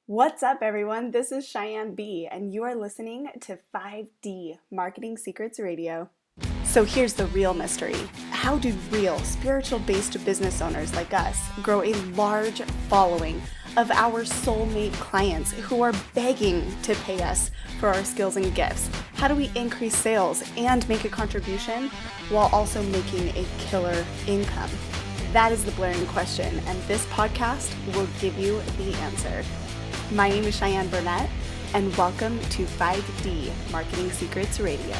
What's up, everyone? This is Cheyenne B, and you are listening to 5D Marketing Secrets Radio. So here's the real mystery. How do real spiritual-based business owners like us grow a large following of our soulmate clients who are begging to pay us for our skills and gifts? How do we increase sales and make a contribution while also making a killer income? That is the blaring question, and this podcast will give you the answer. My name is Cheyenne Burnett, and welcome to 5D Marketing Secrets Radio.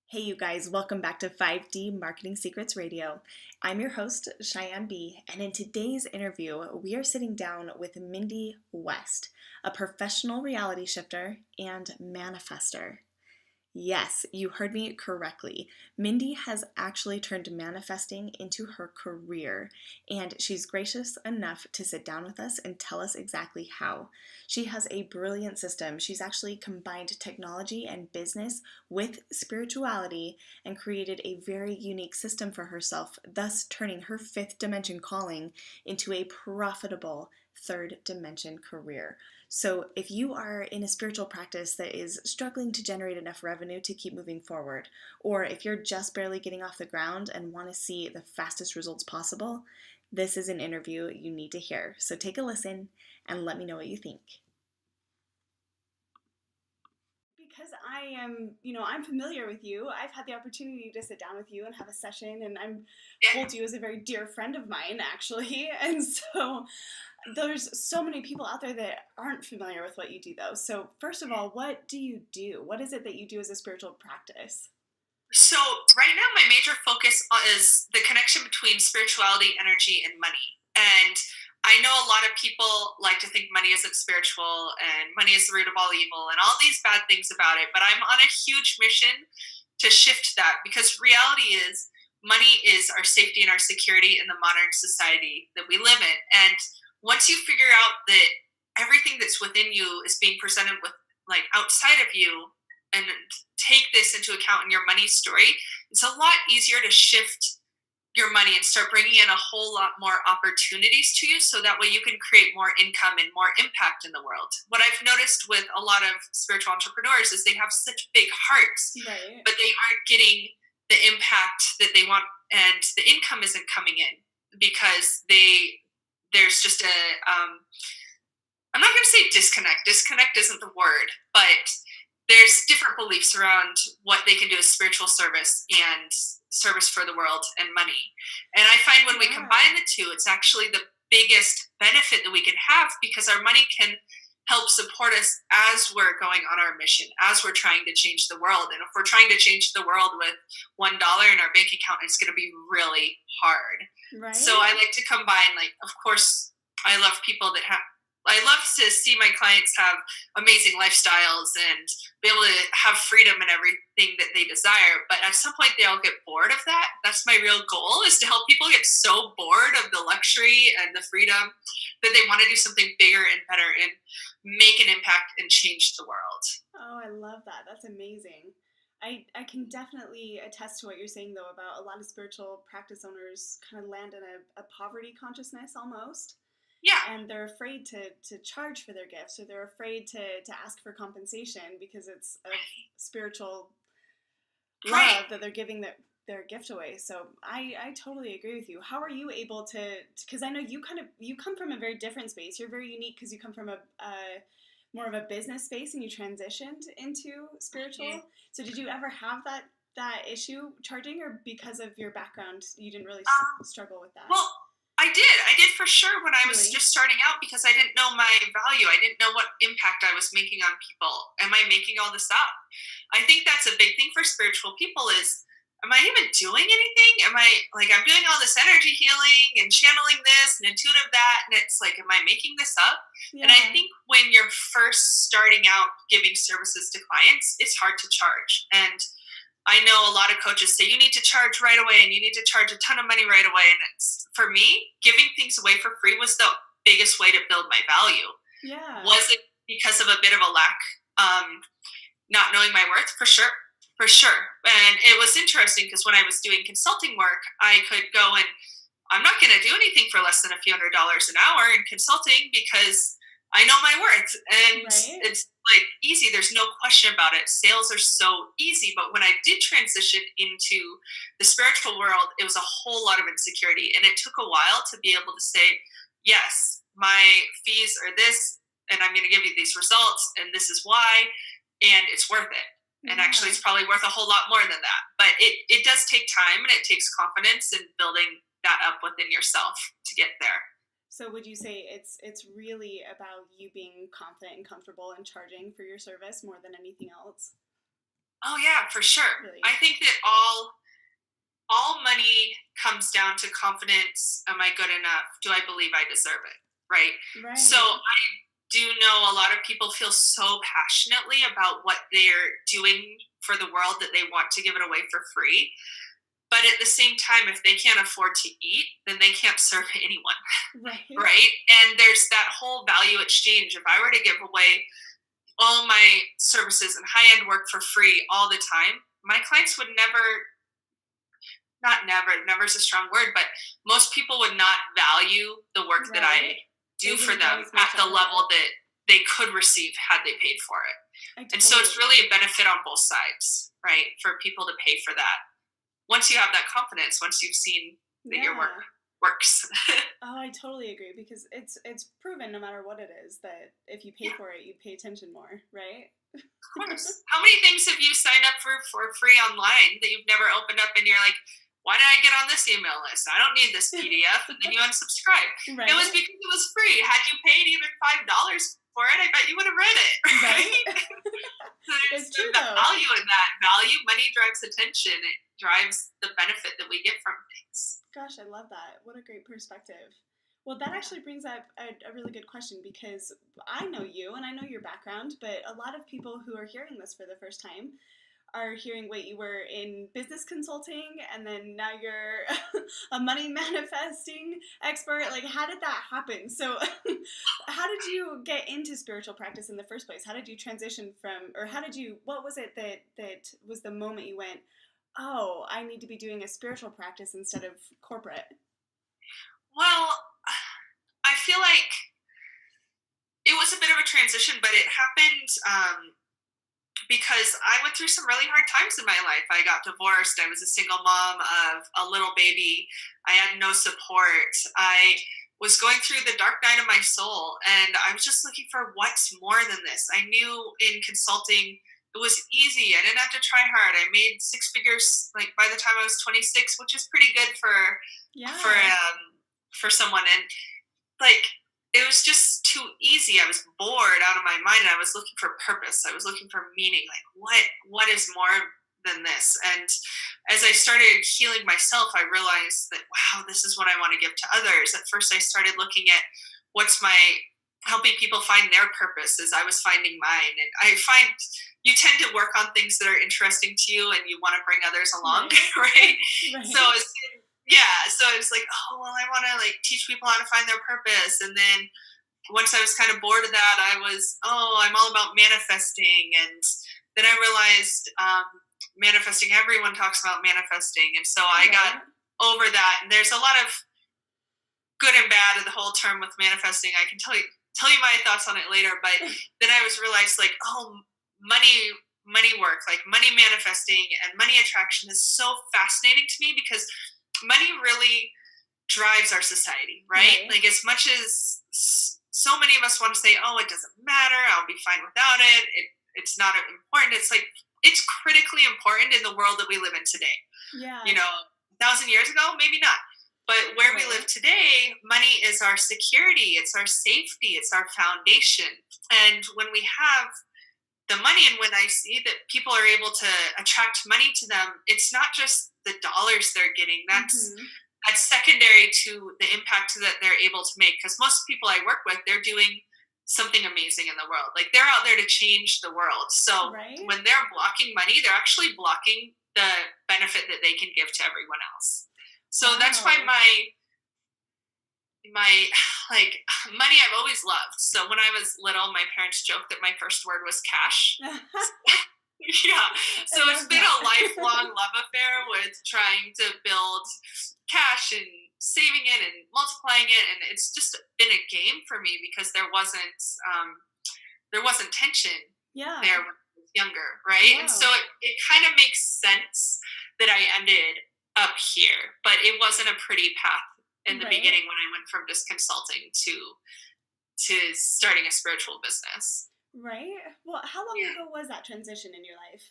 Hey, you guys, welcome back to 5D Marketing Secrets Radio. I'm your host, Cheyenne B, and in today's interview, we are sitting down with Mindy West, a professional reality shifter and manifester. Yes, you heard me correctly. Mindy has actually turned manifesting into her career, and she's gracious enough to sit down with us and tell us exactly how. She has a brilliant system. She's actually combined technology and business with spirituality and created a very unique system for herself, thus turning her fifth dimension calling into a profitable third dimension career. So if you are in a spiritual practice that is struggling to generate enough revenue to keep moving forward, or if you're just barely getting off the ground and want to see the fastest results possible, this is an interview you need to hear. So take a listen and let me know what you think. Because I'm familiar with you. I've had the opportunity to sit down with you and have a session, and I'm hold you as a very dear friend of mine, actually. And so there's so many people out there that aren't familiar with what you do, though. So first of all, what do you do? What is it that you do as a spiritual practice? So right now, my major focus is the connection between spirituality, energy, and money. And I know a lot of people like to think money isn't spiritual and money is the root of all evil and all these bad things about it. But I'm on a huge mission to shift that, because reality is money is our safety and our security in the modern society that we live in. And once you figure out that everything that's within you is being presented with like outside of you, and take this into account in your money story, it's a lot easier to shift your money and start bringing in a whole lot more opportunities to you, so that way you can create more income and more impact in the world. What I've noticed with a lot of spiritual entrepreneurs is they have such big hearts, right, but they aren't getting the impact that they want, and the income isn't coming in because there's just a I'm not going to say disconnect isn't the word, but there's different beliefs around what they can do as spiritual service and service for the world and money. And I find when we combine the two, it's actually the biggest benefit that we can have, because our money can help support us as we're going on our mission, as we're trying to change the world. And if we're trying to change the world with $1 in our bank account, it's going to be really hard. Right. So I like to combine, like, of course, I love to see my clients have amazing lifestyles and be able to have freedom and everything that they desire. But at some point, they all get bored of that. That's my real goal, is to help people get so bored of the luxury and the freedom that they want to do something bigger and better and make an impact and change the world. Oh, I love that. That's amazing. I can definitely attest to what you're saying, though, about a lot of spiritual practice owners kind of land in a poverty consciousness almost. Yeah. And they're afraid to charge for their gifts, or they're afraid to ask for compensation because it's a spiritual love that they're giving their gift away. So I totally agree with you. How are you able to, because I know you come from a very different space. You're very unique because you come from a more of a business space and you transitioned into spiritual. Mm-hmm. So did you ever have that issue charging, or because of your background, you didn't really struggle with that? Well, I did for sure when I was just starting out, because I didn't know my value. I didn't know what impact I was making on people. Am I making all this up? I think that's a big thing for spiritual people is, am I even doing anything? I'm doing all this energy healing and channeling this and intuitive that, and it's like, am I making this up? Yeah. And I think when you're first starting out giving services to clients, it's hard to charge. And I know a lot of coaches say you need to charge right away and you need to charge a ton of money right away. And it's, for me, giving things away for free was the biggest way to build my value. Yeah. Was it because of a bit of a lack, not knowing my worth? For sure. And it was interesting because when I was doing consulting work, I could go and I'm not going to do anything for less than a few $100s an hour in consulting because I know my worth, and Right. it's like easy. There's no question about it. Sales are so easy. But when I did transition into the spiritual world, it was a whole lot of insecurity. And it took a while to be able to say, yes, my fees are this, and I'm going to give you these results, and this is why, and it's worth it. And actually, it's probably worth a whole lot more than that. But it does take time, and it takes confidence in building that up within yourself to get there. So would you say it's really about you being confident and comfortable and charging for your service more than anything else? Oh yeah, for sure. Really? I think that all money comes down to confidence. Am I good enough? Do I believe I deserve it? Right. Right. So I do know a lot of people feel so passionately about what they're doing for the world that they want to give it away for free. But at the same time, if they can't afford to eat, then they can't serve anyone. Right. Right. And there's that whole value exchange. If I were to give away all my services and high-end work for free all the time, my clients would never, not never is a strong word, but most people would not value the work that I do for them at the level that they could receive had they paid for it. And so it's really a benefit on both sides, right? For people to pay for that. Once you have that confidence, once you've seen that your work works. Oh, I totally agree, because it's proven, no matter what it is, that if you pay for it, you pay attention more, right? Of course. How many things have you signed up for free online that you've never opened up and you're like, why did I get on this email list? I don't need this PDF. And then you unsubscribe. Right. It was because it was free. Had you paid even $5 for it, I bet you would have read it. Right? There's true, the value in that. Value, money drives attention. It drives the benefit that we get from things. Gosh, I love that. What a great perspective. Well, that actually brings up a really good question, because I know you and I know your background, but a lot of people who are hearing this for the first time are hearing, wait, you were in business consulting and then now you're a money manifesting expert. Like, how did that happen? So how did you get into spiritual practice in the first place? How did you transition from, or what was it that was the moment you went, oh, I need to be doing a spiritual practice instead of corporate? Well, I feel like it was a bit of a transition, but it happened because I went through some really hard times in my life. I got divorced. I was a single mom of a little baby. I had no support. I was going through the dark night of my soul, and I was just looking for what's more than this. I knew in consulting it was easy. I didn't have to try hard. I made six figures like by the time I was 26, which is pretty good for someone. And like, it was just too easy. I was bored out of my mind, and I was looking for purpose. I was looking for meaning. Like, what is more than this? And as I started healing myself, I realized that, wow, this is what I want to give to others. At first, I started looking at helping people find their purpose as I was finding mine. And I find you tend to work on things that are interesting to you and you want to bring others along, right? So I was like, oh, well, I want to like teach people how to find their purpose. And then once I was kind of bored of that, I'm all about manifesting. And then I realized manifesting, everyone talks about manifesting. And so I got over that. And there's a lot of good and bad of the whole term with manifesting. I can tell you my thoughts on it later. But then I was realized like, oh, money work, like money manifesting and money attraction is so fascinating to me, because money really drives our society, right? Like, as much as so many of us want to say, oh, it doesn't matter, I'll be fine without it, it's not important. It's like, it's critically important in the world that we live in today. Yeah. 1,000 years ago, maybe not. But where we live today, money is our security, it's our safety, it's our foundation. And when we have the money, and when I see that people are able to attract money to them, it's not just the dollars they're getting. That's secondary to the impact that they're able to make. Because most people I work with, they're doing something amazing in the world. Like, they're out there to change the world. So when they're blocking money, they're actually blocking the benefit that they can give to everyone else. So that's why my money I've always loved. So when I was little, my parents joked that my first word was cash. Yeah. So it's been a lifelong love affair with trying to build cash and saving it and multiplying it, and it's just been a game for me because there wasn't tension Yeah. there when I was younger, right? And so Wow. it kind of makes sense that I ended up here, but it wasn't a pretty path in the Right. beginning when I went from just consulting to starting a spiritual business. Right. Well, how long Yeah. ago was that transition in your life?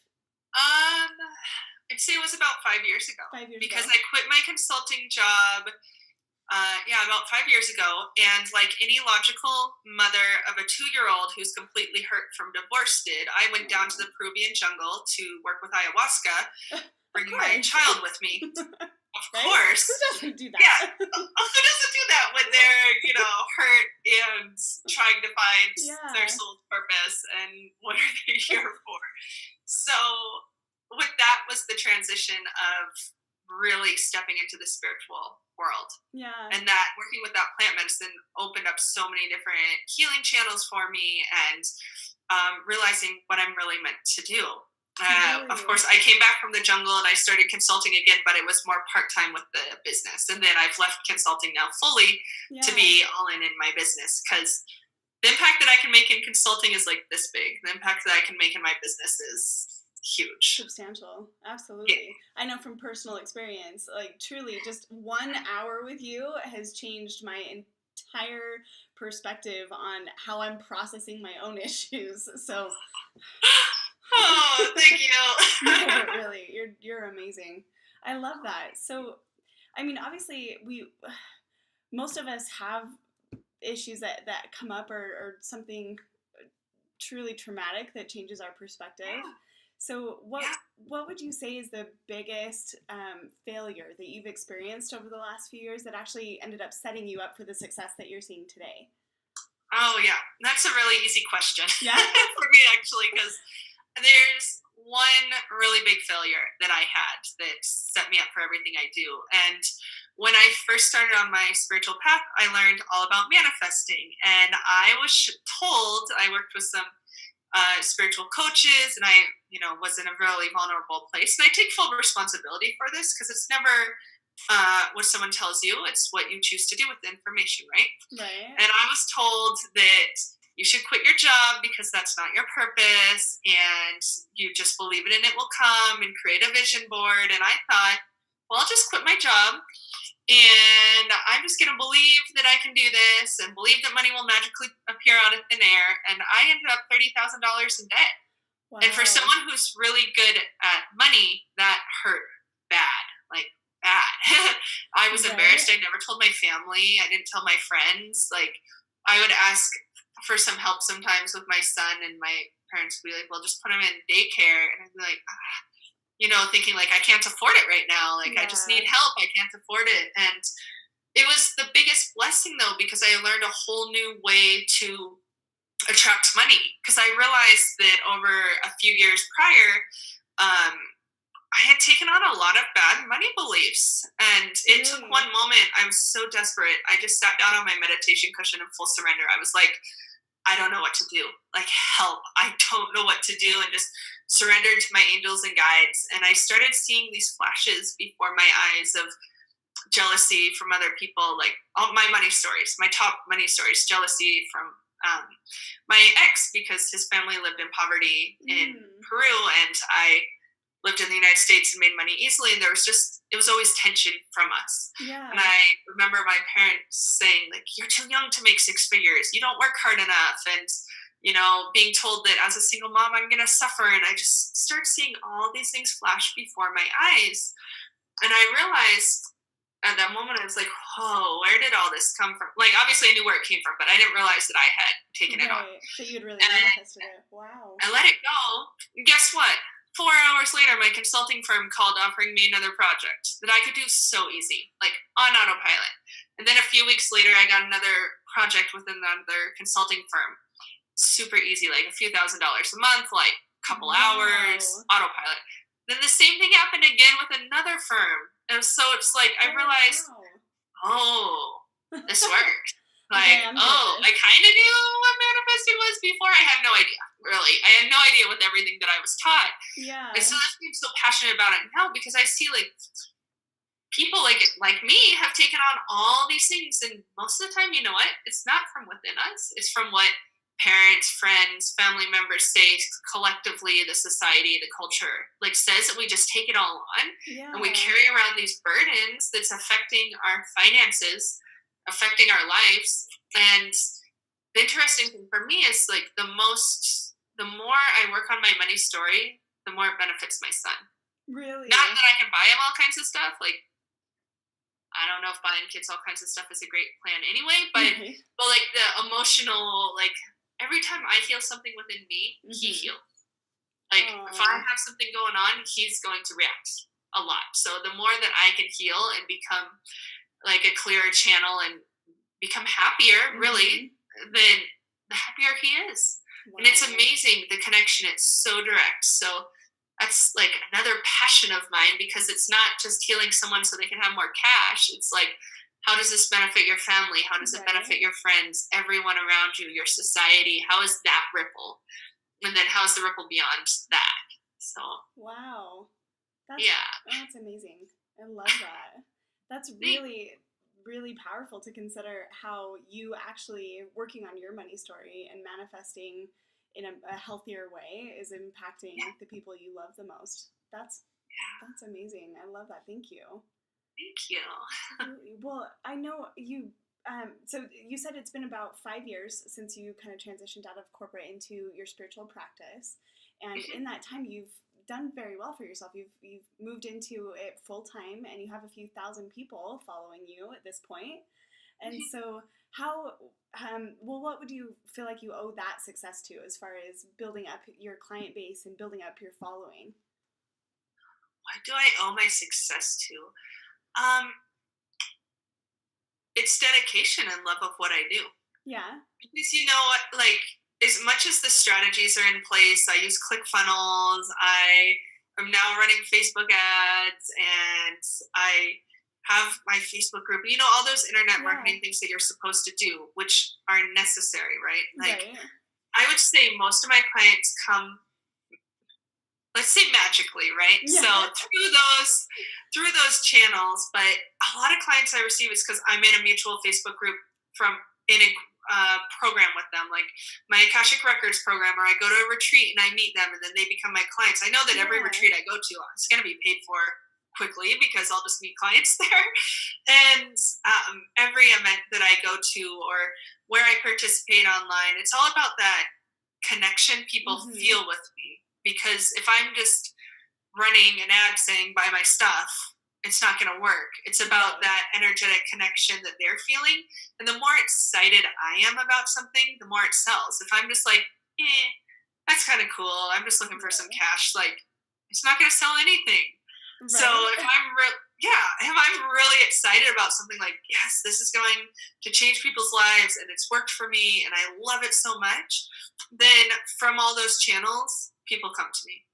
Um, I'd say it was about 5 years ago 5 years because ago. I quit my consulting job. Yeah, about 5 years ago. And like any logical mother of a 2-year-old who's completely hurt from divorce did, I went down to Oh. the Peruvian jungle to work with ayahuasca, Of bringing my course. child with me. Of Right? Who course. doesn't do Yeah. that? Who doesn't do that when they're, hurt and trying to find their Yeah. soul's purpose and what are they here for? So, with that was the transition of really stepping into the spiritual world. Yeah. And that working with that plant medicine opened up so many different healing channels for me, and realizing what I'm really meant to do. Of Really. course, I came back from the jungle and I started consulting again, but it was more part time with the business. And then I've left consulting now fully to Yeah. be all in my business because the impact that I can make in consulting is like this big. The impact that I can make in my business is huge. Substantial. Yeah. Absolutely. I know from personal experience, like truly just 1 hour with you has changed my entire perspective on how I'm processing my own issues. So Oh, thank no, you. but really, you're amazing. I love that. So I mean, obviously we most of us have issues that come up, or something truly traumatic that changes our perspective. Yeah. So, Yeah. what would you say is the biggest failure that you've experienced over the last few years that actually ended up setting you up for the success that you're seeing today? Oh, yeah. That's a really easy question Yeah. for me, actually, because there's one really big failure that I had that set me up for everything I do. And when I first started on my spiritual path, I learned all about manifesting. And I was told, I worked with some spiritual coaches, and I, was in a really vulnerable place. And I take full responsibility for this because it's never what someone tells you, it's what you choose to do with the information, right? Right. And I was told that you should quit your job because that's not your purpose and you just believe it and it will come, and create a vision board. And I thought, well, I'll just quit my job and I'm just going to believe that I can do this and believe that money will magically appear out of thin air. And I ended up $30,000 in debt. And for Wow. someone who's really good at money, that hurt bad, like bad. I was embarrassed. Right. I never told my family. I didn't tell my friends. Like, I would ask for some help sometimes with my son, and my parents would be like, well, just put him in daycare. And I'd be like, thinking like, I can't afford it right now. Like, I just Yeah. need help. I can't afford it. And it was the biggest blessing, though, because I learned a whole new way to attract money. Because I realized that over a few years prior, um, I had taken on a lot of bad money beliefs. And it took Really. one moment. I was so desperate. I just sat down on my meditation cushion in full surrender. I was like, I don't know what to do. Like, help. I don't know what to do. And just surrendered to my angels and guides. And I started seeing these flashes before my eyes of jealousy from other people, like all my money stories, my top money stories, jealousy from my ex because his family lived in poverty in Peru, and I lived in the United States and made money easily. And it was always tension from us. Yeah. And I remember my parents saying, like, you're too young to make 6 figures. You don't work hard enough. And, being told that as a single mom, I'm going to suffer. And I just started seeing all these things flash before my eyes. And I realized at that moment, I was like, oh, where did all this come from? Like, obviously I knew where it came from, but I didn't realize that I had taken it on. Right. So you'd really And manifested it. Wow. I let it go. And guess what? 4 hours later, my consulting firm called offering me another project that I could do so easy, like on autopilot. And then a few weeks later, I got another project with another consulting firm. Super easy, like a few $1,000s a month, like a couple hours, autopilot. Then the same thing happened again with another firm. And so it's like, I realized, this works. Like, I kind of knew what manifesting was before. I had no idea, really. I had no idea with everything that I was taught. Yeah. And so that's why I'm so passionate about it now, because I see, like, people like me have taken on all these things, and most of the time, you know what? It's not from within us. It's from what parents, friends, family members say collectively, the society, the culture like says, that we just take it all on, and we Yeah. carry around these burdens that's affecting our finances, affecting our lives. And the interesting thing for me is like the more I work on my money story, the more it benefits my son. Not Really? that I can buy him all kinds of stuff. Like, I don't know if buying kids all kinds of stuff is a great plan anyway, Right. but like the emotional, like every time I heal something within me, he Mm-hmm. heals. Like if I Oh. have something going on, he's going to react a lot. So the more that I can heal and become like a clearer channel and become happier, Mm-hmm. really, then the happier he is. And it's Wow. amazing, the connection. It's so direct. So that's like another passion of mine, because it's not just healing someone so they can have more cash. It's like, how does this benefit your family? How does it Right. benefit your friends, everyone around you, your society? How is that ripple? And then how's the ripple beyond that? So, Wow. That's yeah. that's amazing. I love that. That's really really powerful to consider how you actually working on your money story and manifesting in a healthier way is Yeah. impacting the people you love the most. That's amazing. I love that. Thank you. Thank you. Absolutely. Well, I know you. So you said it's been about 5 years since you kind of transitioned out of corporate into your spiritual practice, and in that time, you've done very well for yourself. You've moved into it full time, and you have a few thousand people following you at this point. And so, how? Well, what would you feel like you owe that success to, as far as building up your client base and building up your following? What do I owe my success to? Um, it's dedication and love of what I do. Yeah. Because you know what, like as much as the strategies are in place, I use ClickFunnels. I am now running Facebook ads, and I have my Facebook group. You know, all those internet Yeah. marketing things that you're supposed to do, which are necessary, right? Like Right. I would say most of my clients come, let's say magically, right? Yeah. So through those channels. But a lot of clients I receive is because I'm in a mutual Facebook group from in a program with them, like my Akashic Records program, or I go to a retreat and I meet them, and then they become my clients. I know that every Yeah. retreat I go to, it's going to be paid for quickly because I'll just meet clients there. And every event that I go to or where I participate online, it's all about that connection people Mm-hmm. feel with me. Because if I'm just running an ad saying buy my stuff, it's not going to work. It's about Right. that energetic connection that they're feeling. And the more excited I am about something, the more it sells. If I'm just like, that's kind of cool, I'm just looking for some Right. cash, like, it's not going to sell anything. So Right. if I'm really excited about something, like, yes, this is going to change people's lives and it's worked for me and I love it so much, then from all those channels, people come to me.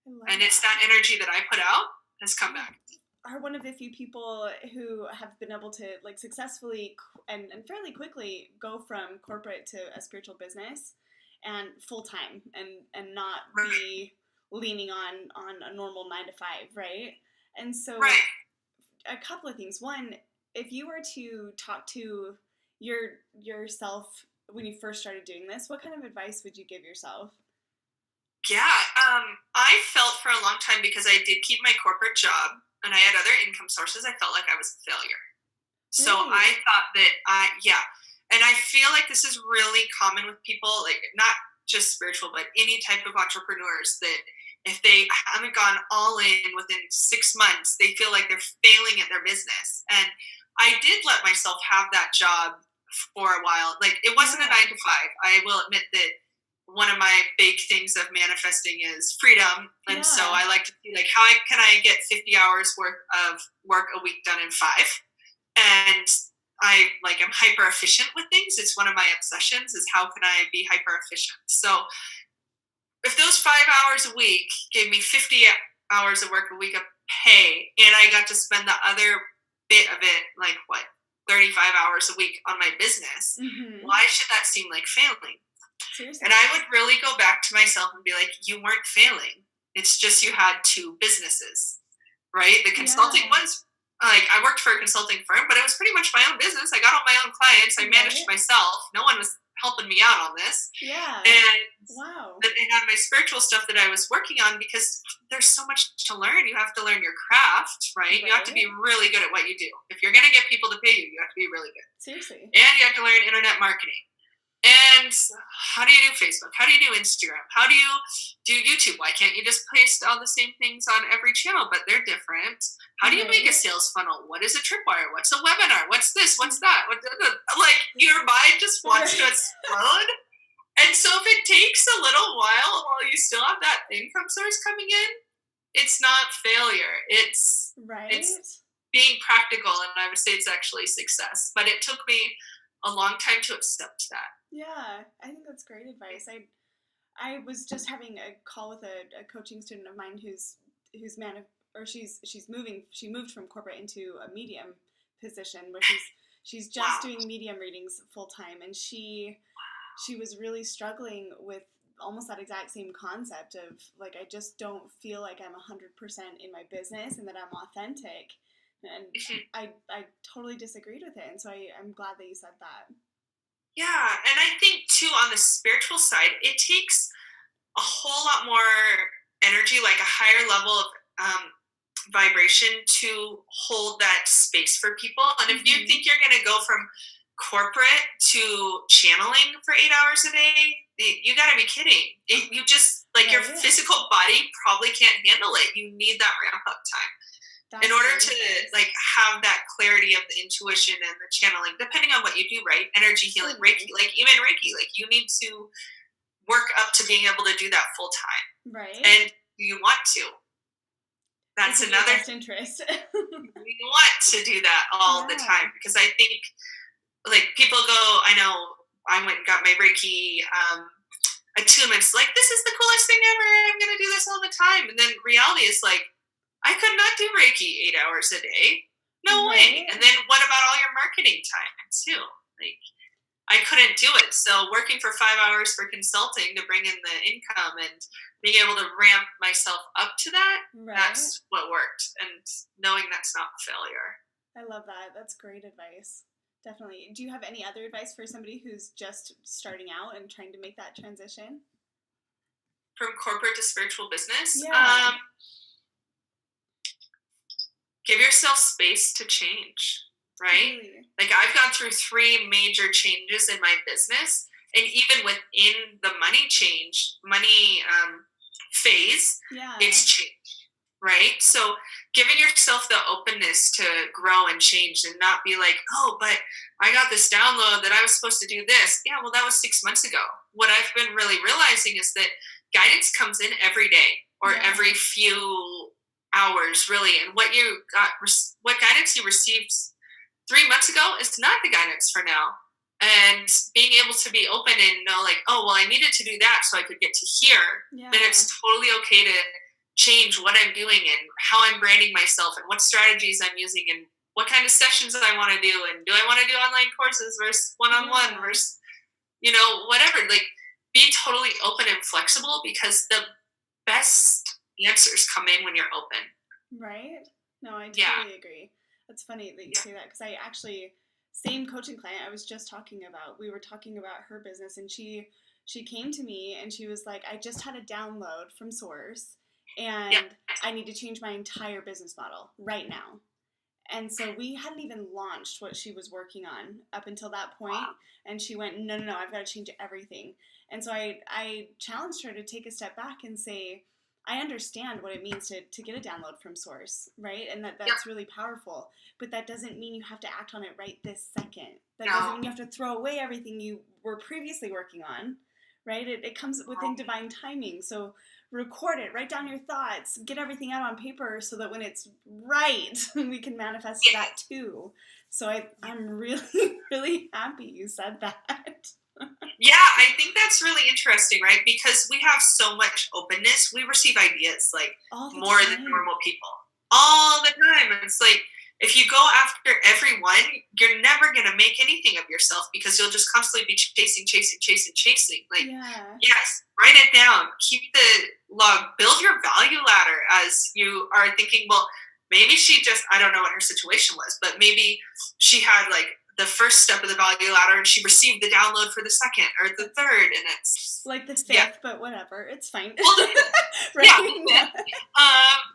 I love And it's that. that energy that I put out has come You back. are one of the few people who have been able to like successfully and fairly quickly go from corporate to a spiritual business and full time and not Right. be leaning on a normal 9 to 5, right? And so Right. a couple of things. One, if you were to talk to yourself when you first started doing this, what kind of advice would you give yourself? Yeah. I felt for a long time, because I did keep my corporate job and I had other income sources, I felt like I was a failure. So I Really? thought that yeah. And I feel like this is really common with people, like not just spiritual, but any type of entrepreneurs, that if they haven't gone all in within 6 months, they feel like they're failing at their business. And I did let myself have that job for a while. Like it wasn't a Yeah. 9 to 5. I will admit that one of my big things of manifesting is freedom. And so Yeah. I like to see like can I get 50 hours worth of work a week done in 5. And I'm hyper efficient with things. It's one of my obsessions is how can I be hyper efficient. So if those 5 hours a week gave me 50 hours of work a week of pay, and I got to spend the other bit of it, like what, 35 hours a week on my business, Mm-hmm. why should that seem like failing? And Seriously. I would really go back to myself and be like, you weren't failing. It's just you had two businesses, right? The consulting Yeah. was like I worked for a consulting firm, but it was pretty much my own business. I got all my own clients. I managed myself. No one was helping me out on this. Yeah. And wow. and on my spiritual stuff that I was working on, because there's so much to learn. You have to learn your craft, right? You have to be really good at what you do. If you're going to get people to pay you, you have to be really good. Seriously. And you have to learn internet marketing. And how do you do Facebook? How do you do Instagram? How do you do YouTube? Why can't you just post all the same things on every channel, but they're different? How do you make a sales funnel? What is a tripwire? What's a webinar? What's this? What's that? Like your mind just wants to explode. And so if it takes a little while you still have that income source coming in, it's not failure. It's being practical, and I would say it's actually success. But it took me a long time to accept that. Yeah, I think that's great advice. I was just having a call with a coaching student of mine she moved from corporate into a medium position where she's just doing medium readings full time, and she was really struggling with almost that exact same concept of like, I just don't feel like I'm 100% in my business and that I'm authentic. And I totally disagreed with it. And so I'm glad that you said that. Yeah. And I think too, on the spiritual side, it takes a whole lot more energy, like a higher level of vibration to hold that space for people. And if you think you're going to go from corporate to channeling for 8 hours a day, you got to be kidding. You just, like, your physical body probably can't handle it. You need that ramp up time. In order to like have that clarity of the intuition and the channeling, depending on what you do, right? Energy healing, Reiki, like even Reiki, like you need to work up to being able to do that full time, right? And you want to. That's it's another interest. You want to do that all the time, because I think like people go, I know I went and got my Reiki attunements, like this is the coolest thing ever. I'm gonna do this all the time, and then reality is like, I could not do Reiki 8 hours a day. No way. And then what about all your marketing time too? Like, I couldn't do it. So working for 5 hours for consulting to bring in the income and being able to ramp myself up to that, that's what worked. And knowing that's not failure. I love that. That's great advice. Definitely. Do you have any other advice for somebody who's just starting out and trying to make that transition? From corporate to spiritual business? Yeah. Give yourself space to change, right? Really? Like I've gone through 3 major changes in my business, and even within the money phase, it's changed, right? So giving yourself the openness to grow and change and not be like, oh, but I got this download that I was supposed to do this. Yeah, well, that was 6 months ago. What I've been really realizing is that guidance comes in every day or every few hours, really, and what guidance you received 3 months ago is not the guidance for now. And being able to be open and know, like, oh, well, I needed to do that so I could get to here. Then it's totally okay to change what I'm doing and how I'm branding myself and what strategies I'm using and what kind of sessions I want to do, and do I want to do online courses versus one-on-one versus, whatever. Like, be totally open and flexible, because the best answers come in when you're open. Right? No, I totally agree. That's funny that you say that, because I actually, same coaching client I was just talking about, we were talking about her business, and she came to me and she was like, I just had a download from Source and I need to change my entire business model right now. And so we hadn't even launched what she was working on up until that point. And she went, no, I've got to change everything. And so I challenged her to take a step back and say, I understand what it means to get a download from Source, right? And that's really powerful. But that doesn't mean you have to act on it right this second. That doesn't mean you have to throw away everything you were previously working on, right? It comes within divine timing. So record it, write down your thoughts, get everything out on paper so that when it's right, we can manifest that too. So I'm really, really happy you said that. Yeah, I think that's really interesting, right? Because we have so much openness. We receive ideas like more than normal people all the time. And it's like, if you go after everyone, you're never going to make anything of yourself, because you'll just constantly be chasing. Like, yes, write it down, keep the log, build your value ladder as you are thinking, well, maybe she just, I don't know what her situation was, but maybe she had like the first step of the value ladder and she received the download for the second or the third, and it's like the fifth, yeah. but whatever, it's fine. Well, Right? yeah, the fifth.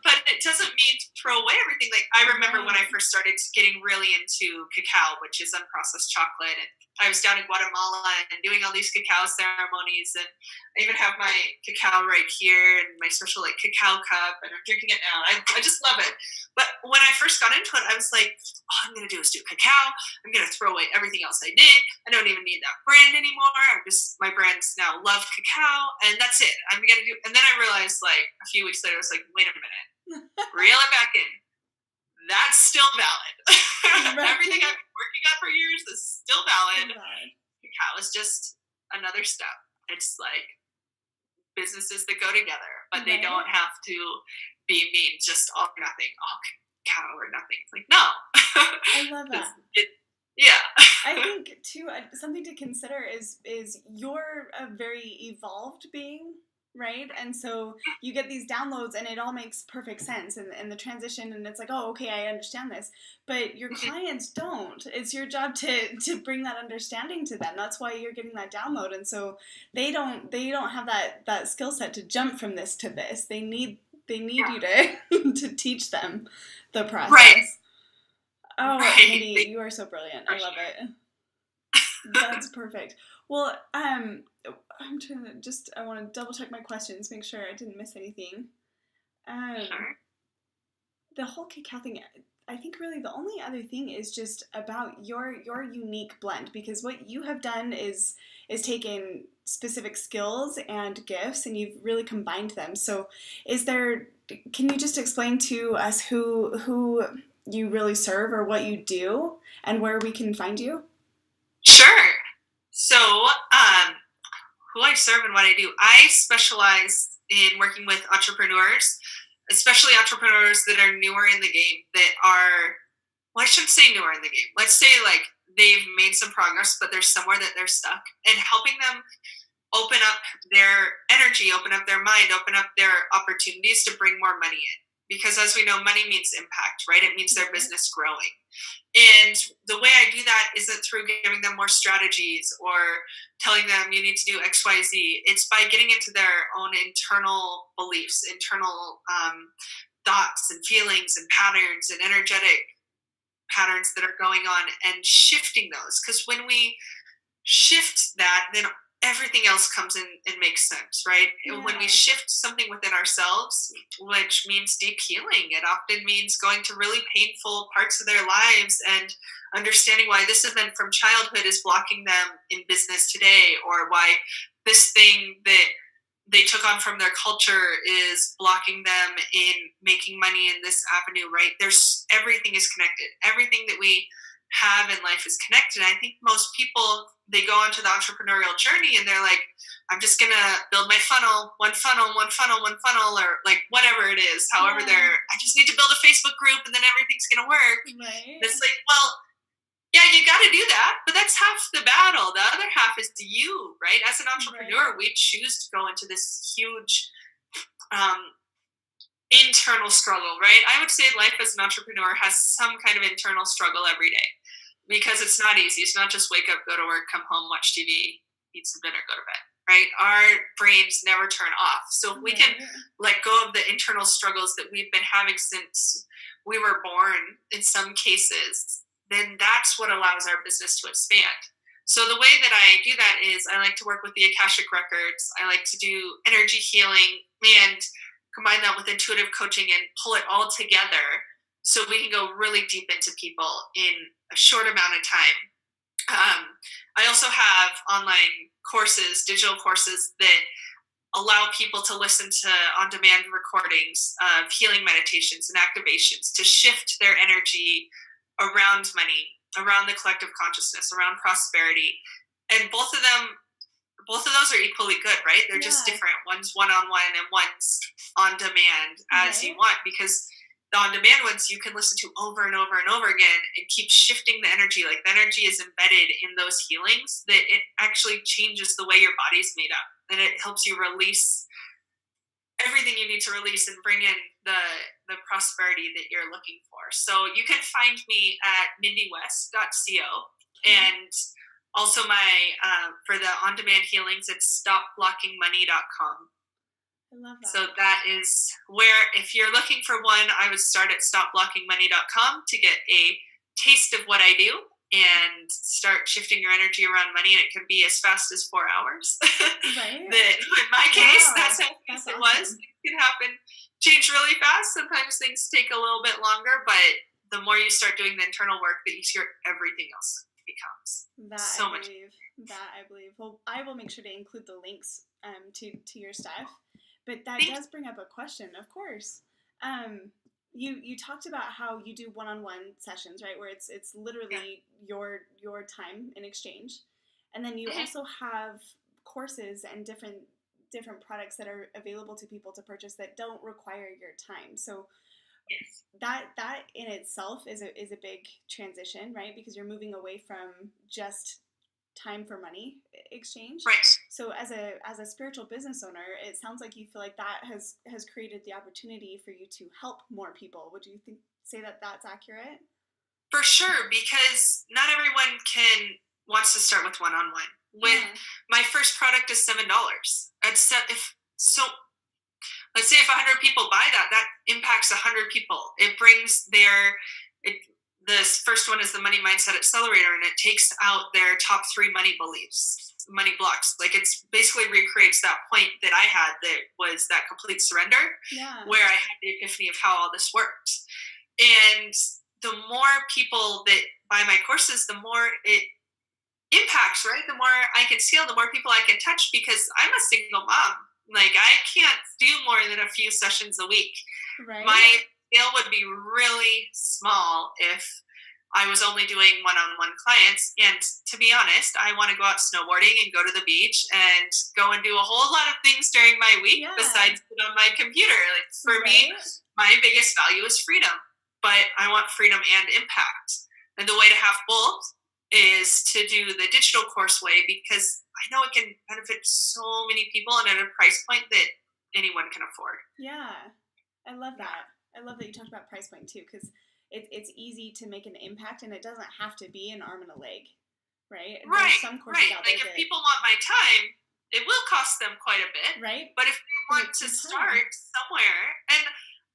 But it doesn't mean to throw away everything. Like I remember when I Right. first started getting really into cacao, which is unprocessed chocolate, and I was down in Guatemala and doing all these cacao ceremonies, and I even have my cacao right here and my special like cacao cup, and I'm drinking it now. I just love it. But when I first got into it, I was like, all I'm gonna do is do cacao. I'm gonna throw away everything else I did. I don't even need that brand anymore. My brand's now Love Cacao, and that's it. I'm gonna do. And then I realized like a few weeks later, I was like, wait a minute, reel it back in. That's still valid. Right. Everything I've been working on for years is still valid. Right. Cacao is just another step. It's like businesses that go together, but they Right. don't have to be mean, just all or nothing, all cacao or nothing. It's like, no. I love that. Yeah. I think too, something to consider is you're a very evolved being, right? And so you get these downloads and it all makes perfect sense, and the transition, and it's like, oh, okay, I understand this. But your clients don't. It's your job to bring that understanding to them. That's why you're getting that download. And so they don't have that skill set to jump from this to this. They need you to to teach them the process. Right. Oh, Right. Mindy, you are so brilliant. I love it. That's perfect. Well, I'm trying to just, I want to double check my questions, make sure I didn't miss anything. Sure. The whole cacao thing, I think really the only other thing is just about your unique blend, because what you have done is taken specific skills and gifts and you've really combined them. So can you just explain to us who you really serve or what you do and where we can find you? Sure. So, who I serve and what I do, I specialize in working with entrepreneurs, especially entrepreneurs that are newer in the game, that are, well, I shouldn't say newer in the game. Let's say like they've made some progress, but there's somewhere that they're stuck, and helping them open up their energy, open up their mind, open up their opportunities to bring more money in. Because as we know, money means impact, right? It means their business growing. And the way I do that isn't through giving them more strategies or telling them you need to do X, Y, Z. It's by getting into their own internal beliefs, internal thoughts and feelings and patterns and energetic patterns that are going on, and shifting those. Because when we shift that, then everything else comes in and makes sense, right? Yeah. When we shift something within ourselves, which means deep healing, it often means going to really painful parts of their lives and understanding why this event from childhood is blocking them in business today, or why this thing that they took on from their culture is blocking them in making money in this avenue, right? Everything is connected. Everything that we have in life is connected. I think most people, they go onto the entrepreneurial journey and they're like, I'm just gonna build my funnel, one funnel, or like whatever it is, however I just need to build a Facebook group and then everything's gonna work. Right. It's like, well, yeah, you gotta do that, but that's half the battle. The other half is you, right? As an entrepreneur, we choose to go into this huge internal struggle, right? I would say life as an entrepreneur has some kind of internal struggle every day, because it's not easy. It's not just wake up, go to work, come home, watch TV, eat some dinner, go to bed, right? Our brains never turn off. So if we can let go of the internal struggles that we've been having since we were born, in some cases, then that's what allows our business to expand. So the way that I do that is I like to work with the Akashic Records. I like to do energy healing and combine that with intuitive coaching and pull it all together so we can go really deep into people in a short amount of time. I also have online courses, digital courses that allow people to listen to on-demand recordings of healing meditations and activations to shift their energy around money, around the collective consciousness, around prosperity. And both of those are equally good, right? They're just different. One's one-on-one and one's on demand as you want, because the on-demand ones you can listen to over and over and over again and keep shifting the energy. Like the energy is embedded in those healings that it actually changes the way your body's made up, and it helps you release everything you need to release and bring in the prosperity that you're looking for. So you can find me at mindywest.co, and also my for the on-demand healings, it's stopblockingmoney.com. I love that. So that is where, if you're looking for one, I would start at stopblockingmoney.com to get a taste of what I do and start shifting your energy around money. And it can be as fast as 4 hours. Right. That in my case, Wow, that's how fast it was. It can happen, change really fast. Sometimes things take a little bit longer, but the more you start doing the internal work, the easier everything else becomes. That I believe. Well, I will make sure to include the links to your stuff. But that does bring up a question, of course. You talked about how you do one-on-one sessions, right? Where it's literally your time in exchange, and then you also have courses and different products that are available to people to purchase that don't require your time. So that in itself is a big transition, right? Because you're moving away from just time for money exchange. Right. So as a spiritual business owner, it sounds like you feel like that has created the opportunity for you to help more people. Would you say that that's accurate? For sure, because not everyone wants to start with one-on-one. My first product is $7. Let's say if 100 people buy that impacts 100 people. It brings this first one is the Money Mindset Accelerator, and it takes out their top 3 money beliefs, money blocks. Like, it's basically recreates that point that I had that was that complete surrender, where I had the epiphany of how all this works. And the more people that buy my courses, the more it impacts, right? The more I can scale, the more people I can touch, because I'm a single mom. Like, I can't do more than a few sessions a week. Right. My scale would be really small if I was only doing one-on-one clients. And to be honest, I want to go out snowboarding and go to the beach and go and do a whole lot of things during my week besides sit on my computer. Like, for me, my biggest value is freedom, but I want freedom and impact. And the way to have both is to do the digital course way, because I know it can benefit so many people and at a price point that anyone can afford. Yeah, I love that. I love that you talked about price point too, because it's easy to make an impact, and it doesn't have to be an arm and a leg, right? Right, There's some courses out there like, if people want my time, it will cost them quite a bit, right? But if they want to start somewhere, and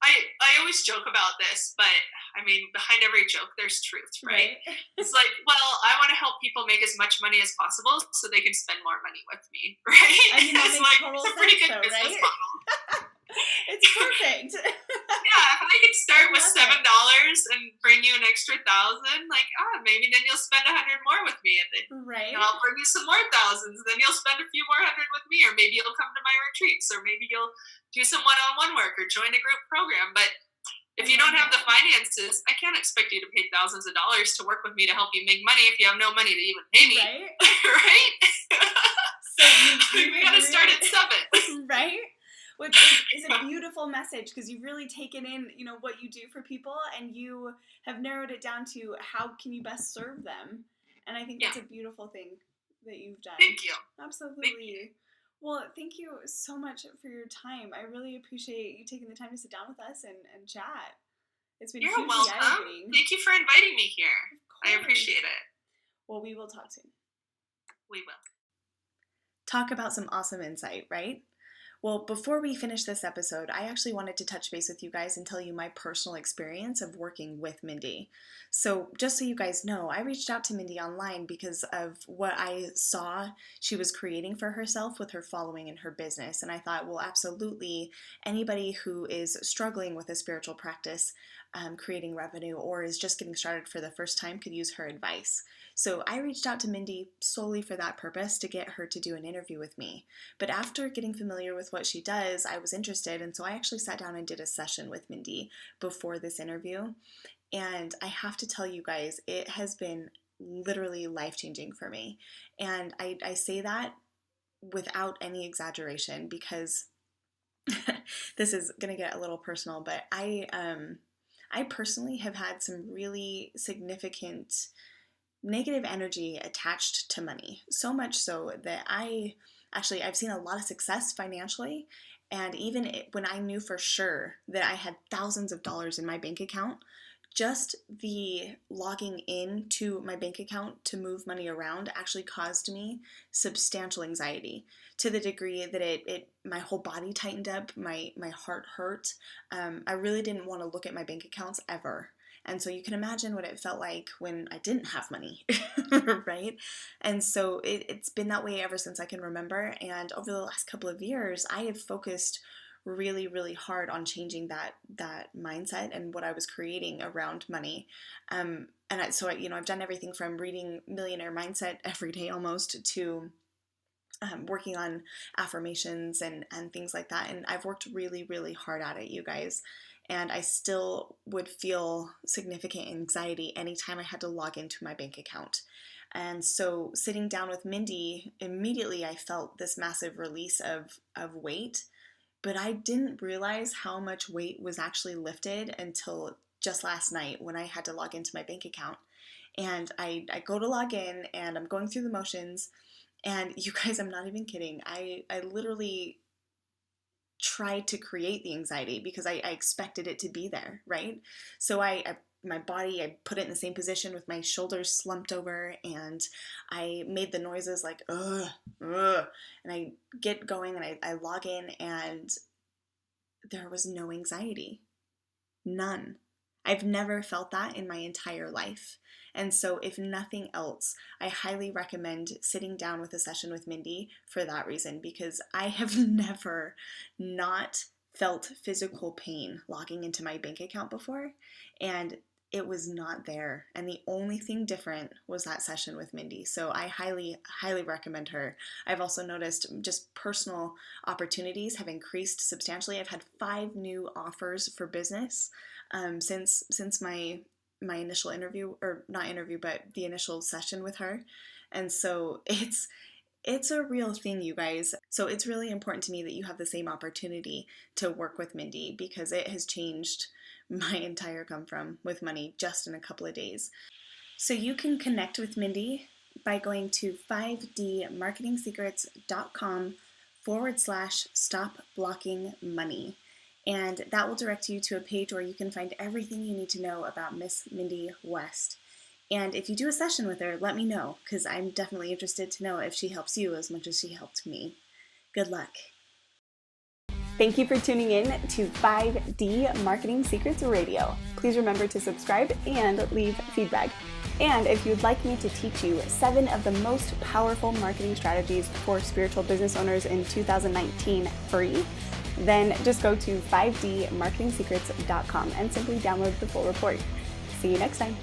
I always joke about this, but I mean, behind every joke, there's truth, right? It's like, well, I want to help people make as much money as possible so they can spend more money with me, right? I mean, that makes total it's a pretty sense, good business model. It's perfect. If I could start with $7 and bring you an extra 1,000, like, maybe then you'll spend 100 more with me, and then I'll bring you some more thousands, and then you'll spend a few more hundred with me, or maybe you'll come to my retreats, or maybe you'll do some one-on-one work or join a group program. But if you don't have the finances, I can't expect you to pay thousands of dollars to work with me to help you make money if you have no money to even pay me, right? So we got to start at 7, right? Which is a beautiful message, because you've really taken in, what you do for people, and you have narrowed it down to how can you best serve them. And I think that's a beautiful thing that you've done. Thank you. Absolutely. Thank you. Well, thank you so much for your time. I really appreciate you taking the time to sit down with us and chat. It's been hugely eye-opening. Thank you for inviting me here. I appreciate it. Well, we will talk soon. We will. Talk about some awesome insight, right? Well, before we finish this episode, I actually wanted to touch base with you guys and tell you my personal experience of working with Mindy. So just so you guys know, I reached out to Mindy online because of what I saw she was creating for herself with her following and her business. And I thought, well, absolutely, anybody who is struggling with a spiritual practice, creating revenue, or is just getting started for the first time could use her advice. So I reached out to Mindy solely for that purpose, to get her to do an interview with me. But after getting familiar with what she does, I was interested, and so I actually sat down and did a session with Mindy before this interview. And I have to tell you guys, it has been literally life-changing for me. And I say that without any exaggeration, because this is going to get a little personal, but I personally have had some really significant negative energy attached to money. So much so that I've seen a lot of success financially, And even when I knew for sure that I had thousands of dollars in my bank account, just the logging in to my bank account to move money around actually caused me substantial anxiety, to the degree that it my whole body tightened up, my heart hurt. I really didn't want to look at my bank accounts ever. And so you can imagine what it felt like when I didn't have money, right? And so it's been that way ever since I can remember. And over the last couple of years, I have focused really, really hard on changing that mindset and what I was creating around money. I've done everything from reading Millionaire Mindset every day almost to working on affirmations and things like that. And I've worked really, really hard at it, you guys. And I still would feel significant anxiety anytime I had to log into my bank account. And so sitting down with Mindy, immediately I felt this massive release of weight, but I didn't realize how much weight was actually lifted until just last night when I had to log into my bank account. And I go to log in and I'm going through the motions. And you guys, I'm not even kidding. I literally tried to create the anxiety because I expected it to be there, right? So my body, I put it in the same position with my shoulders slumped over, and I made the noises like, ugh, ugh. And I get going and I log in, and there was no anxiety. None. I've never felt that in my entire life. And so if nothing else, I highly recommend sitting down with a session with Mindy for that reason, because I have never not felt physical pain logging into my bank account before, and it was not there. And the only thing different was that session with Mindy. So I highly, highly recommend her. I've also noticed just personal opportunities have increased substantially. I've had 5 new offers for business since my initial interview, or not interview, but the initial session with her. And so it's a real thing, you guys. So it's really important to me that you have the same opportunity to work with Mindy, because it has changed my entire come from with money just in a couple of days. So you can connect with Mindy by going to 5dmarketingsecrets.com/stop-blocking-money. And that will direct you to a page where you can find everything you need to know about Miss Mindy West. And if you do a session with her, let me know, because I'm definitely interested to know if she helps you as much as she helped me. Good luck. Thank you for tuning in to 5D Marketing Secrets Radio. Please remember to subscribe and leave feedback. And if you'd like me to teach you 7 of the most powerful marketing strategies for spiritual business owners in 2019 free, then just go to 5dmarketingsecrets.com and simply download the full report. See you next time.